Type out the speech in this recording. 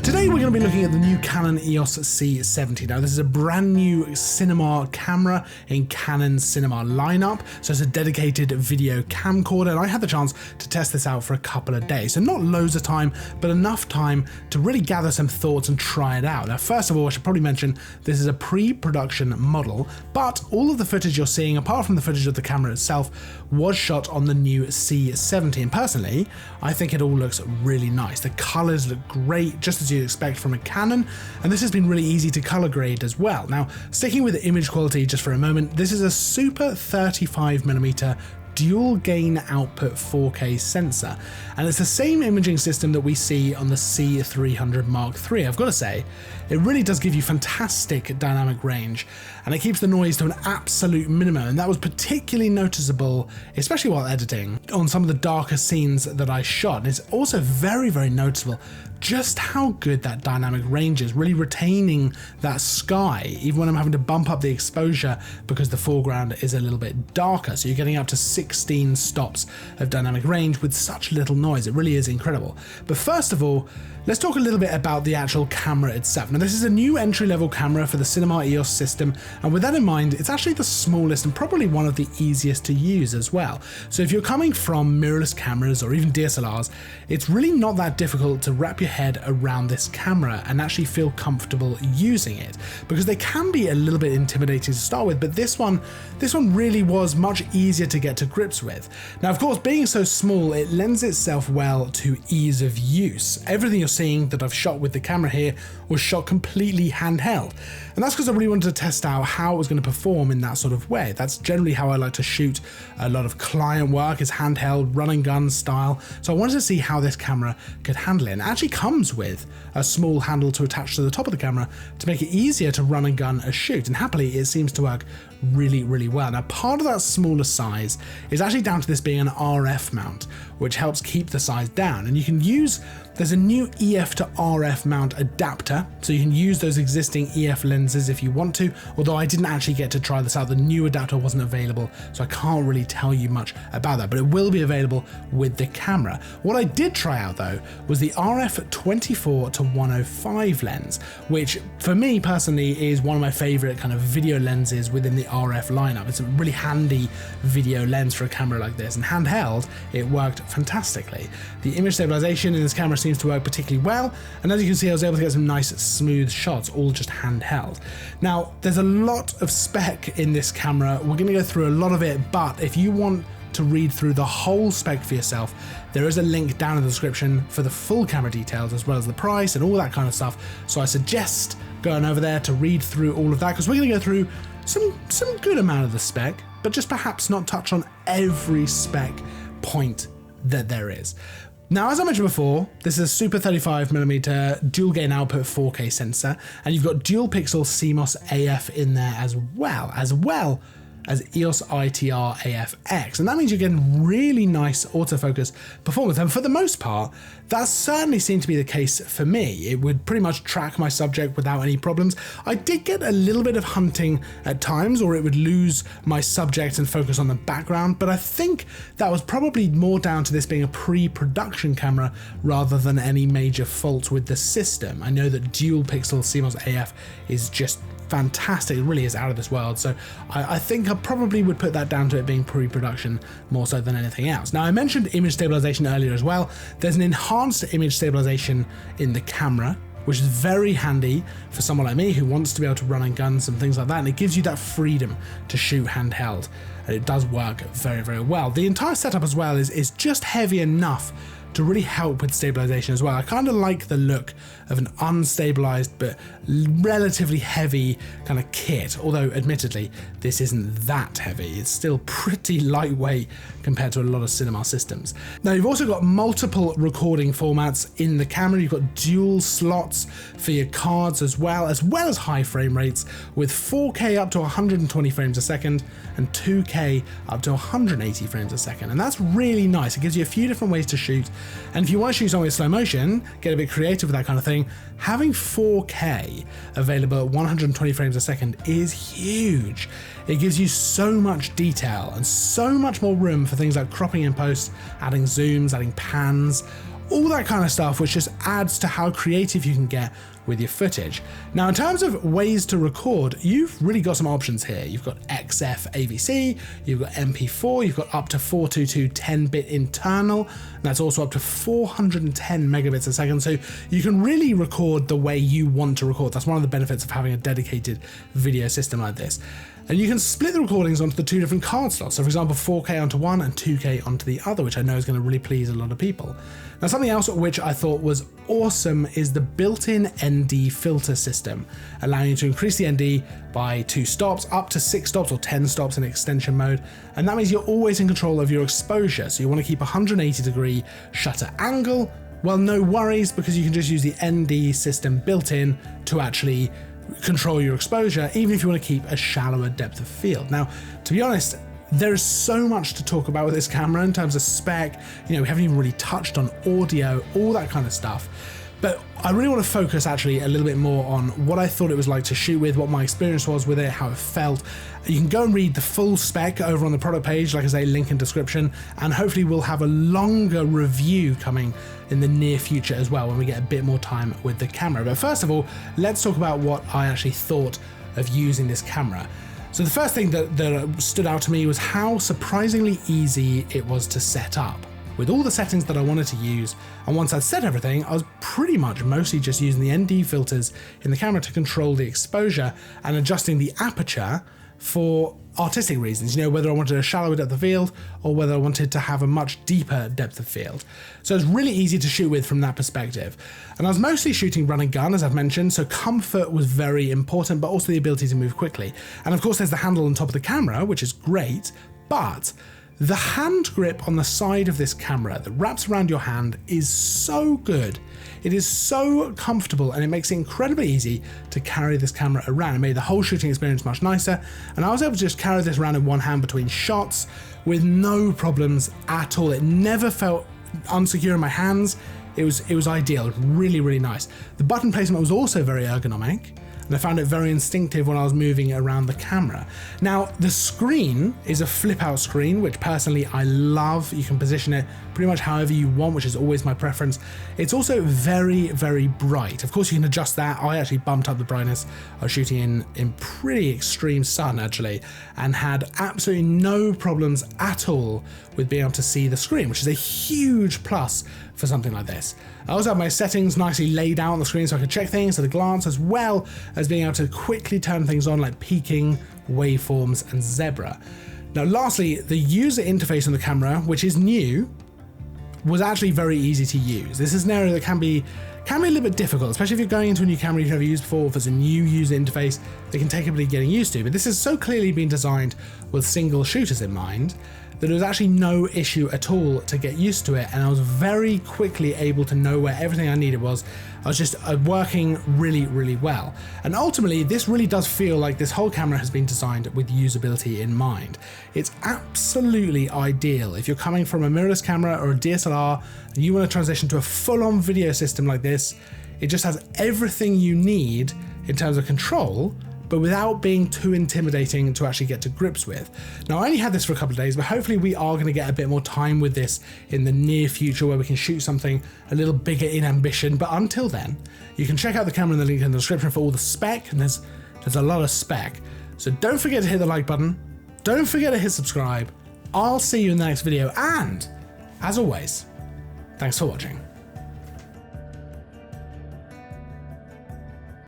Today we're going to be looking at the new Canon EOS C70. Now this is a brand new cinema camera in Canon's cinema lineup, so it's a dedicated video camcorder, and I had the chance to test this out for a couple of days. So not loads of time, but enough time to really gather some thoughts and try it out. Now first of all, I should probably mention this is a pre-production model, but all of the footage you're seeing, apart from the footage of the camera itself, was shot on the new C70, and personally, I think it all looks really nice. The colors look great, just as you'd expect from a Canon, and this has been really easy to color grade as well. Now, sticking with the image quality just for a moment, this is a super 35mm dual gain output 4K sensor, and it's the same imaging system that we see on the C300 Mark III. I've got to say, it really does give you fantastic dynamic range, and it keeps the noise to an absolute minimum, and that was particularly noticeable, especially while editing, on some of the darker scenes that I shot. And it's also very, very noticeable just how good that dynamic range is, really retaining that sky, even when I'm having to bump up the exposure because the foreground is a little bit darker. So you're getting up to 16 stops of dynamic range with such little noise. It really is incredible. But first of all, let's talk a little bit about the actual camera itself. Now this is a new entry-level camera for the Cinema EOS system, and with that in mind, it's actually the smallest and probably one of the easiest to use as well. So if you're coming from mirrorless cameras or even DSLRs, it's really not that difficult to wrap your head around this camera and actually feel comfortable using it, because they can be a little bit intimidating to start with, but this one really was much easier to get to grips with. Now of course, being so small, it lends itself well to ease of use. Everything you're seeing that I've shot with the camera here was shot completely handheld, and that's because I really wanted to test out how it was going to perform in that sort of way. That's generally how I like to shoot a lot of client work, is handheld, run and gun style. So I wanted to see how this camera could handle it, and it actually comes with a small handle to attach to the top of the camera to make it easier to run and gun a shoot, and happily it seems to work really, really well. Now part of that smaller size is actually down to this being an RF mount, which helps keep the size down, and you can use, there's a new EF to RF mount adapter, so you can use those existing EF lenses if you want to, although I didn't actually get to try this out. The new adapter wasn't available, so I can't really tell you much about that, but it will be available with the camera. What I did try out though was the RF 24 to 105 lens, which for me personally is one of my favorite kind of video lenses within the RF lineup. It's a really handy video lens for a camera like this, and handheld, it worked fantastically. The image stabilization in this camera seems to work particularly well, and as you can see, I was able to get some nice smooth shots, all just handheld. Now there's a lot of spec in this camera. We're going to go through a lot of it, but if you want to read through the whole spec for yourself, there is a link down in the description for the full camera details as well as the price and all that kind of stuff. So I suggest going over there to read through all of that, because we're going to go through some good amount of the spec, but just perhaps not touch on every spec point that there is. Now, as I mentioned before, this is a super 35mm dual gain output 4K sensor, and you've got dual pixel CMOS AF in there as well as EOS ITR AF-X, and that means you're getting really nice autofocus performance, and for the most part that certainly seemed to be the case for me. It would pretty much track my subject without any problems. I did get a little bit of hunting at times, or it would lose my subject and focus on the background, but I think that was probably more down to this being a pre-production camera rather than any major fault with the system. I know that dual pixel CMOS AF is just fantastic, it really is out of this world, so I think I probably would put that down to it being pre-production more so than anything else. Now I mentioned image stabilization earlier as well. There's an enhanced image stabilization in the camera, which is very handy for someone like me who wants to be able to run and gun some things like that, and it gives you that freedom to shoot handheld, and it does work very, very well. The entire setup as well is just heavy enough to really help with stabilization as well. I kind of like the look of an unstabilized but relatively heavy kind of kit, although admittedly this isn't that heavy. It's still pretty lightweight compared to a lot of cinema systems. Now you've also got multiple recording formats in the camera. You've got dual slots for your cards as well as high frame rates, with 4K up to 120 frames a second and 2K up to 180 frames a second, and that's really nice. It gives you a few different ways to shoot, and if you want to shoot something in slow motion, get a bit creative with that kind of thing, having 4K available at 120 frames a second is huge. It gives you so much detail and so much more room for things like cropping in post, adding zooms, adding pans, all that kind of stuff, which just adds to how creative you can get with your footage. Now, in terms of ways to record, you've really got some options here. You've got XF AVC, you've got MP4, you've got up to 422 10-bit internal, and that's also up to 410 megabits a second. So you can really record the way you want to record. That's one of the benefits of having a dedicated video system like this. And you can split the recordings onto the two different card slots. So for example, 4K onto one and 2K onto the other, which I know is going to really please a lot of people. Now, something else which I thought was awesome is the built-in ND filter system, allowing you to increase the ND by 2 stops, up to 6 stops or 10 stops in extension mode. And that means you're always in control of your exposure. So you want to keep 180-degree shutter angle. Well, no worries, because you can just use the ND system built in to actually control your exposure, even if you want to keep a shallower depth of field. Now, to be honest, there is so much to talk about with this camera in terms of spec. You know, we haven't even really touched on audio, all that kind of stuff. But I really want to focus actually a little bit more on what I thought it was like to shoot with, what my experience was with it, how it felt. You can go and read the full spec over on the product page, like I say, link in description, and hopefully we'll have a longer review coming in the near future as well when we get a bit more time with the camera. But first of all, let's talk about what I actually thought of using this camera. So the first thing that stood out to me was how surprisingly easy it was to set up. With all the settings that I wanted to use, and once I'd set everything, I was pretty much mostly just using the ND filters in the camera to control the exposure and adjusting the aperture for artistic reasons, you know, whether I wanted a shallower depth of field or whether I wanted to have a much deeper depth of field. So it's really easy to shoot with from that perspective. And I was mostly shooting run and gun, as I've mentioned, so comfort was very important, but also the ability to move quickly. And of course there's the handle on top of the camera, which is great, but the hand grip on the side of this camera that wraps around your hand is so good. It is so comfortable, and it makes it incredibly easy to carry this camera around. It made the whole shooting experience much nicer, and I was able to just carry this around in one hand between shots with no problems at all. It never felt unsecure in my hands. It was ideal, really, really nice. The button placement was also very ergonomic, and I found it very instinctive when I was moving around the camera. Now, the screen is a flip out screen, which personally I love. You can position it pretty much however you want, which is always my preference. It's also very, very bright. Of course, you can adjust that. I actually bumped up the brightness. I was shooting in pretty extreme sun actually, and had absolutely no problems at all with being able to see the screen, which is a huge plus for something like this. I also have my settings nicely laid out on the screen so I could check things at a glance, as well as being able to quickly turn things on like peaking, waveforms, and zebra. Now lastly, the user interface on the camera, which is new, was actually very easy to use. This is an area that can be a little bit difficult, especially if you're going into a new camera you've never used before. If there's a new user interface that can take a bit of getting used to, but this has so clearly been designed with single shooters in mind that there was actually no issue at all to get used to it, and I was very quickly able to know where everything I needed was. I was just working really, really well. And ultimately, this really does feel like this whole camera has been designed with usability in mind. It's absolutely ideal if you're coming from a mirrorless camera or a DSLR and you want to transition to a full-on video system like this. It just has everything you need in terms of control, but without being too intimidating to actually get to grips with. Now, I only had this for a couple of days, but hopefully we are going to get a bit more time with this in the near future where we can shoot something a little bigger in ambition. But until then, you can check out the camera in the link in the description for all the spec, and there's a lot of spec. So don't forget to hit the like button. Don't forget to hit subscribe. I'll see you in the next video, and as always, thanks for watching.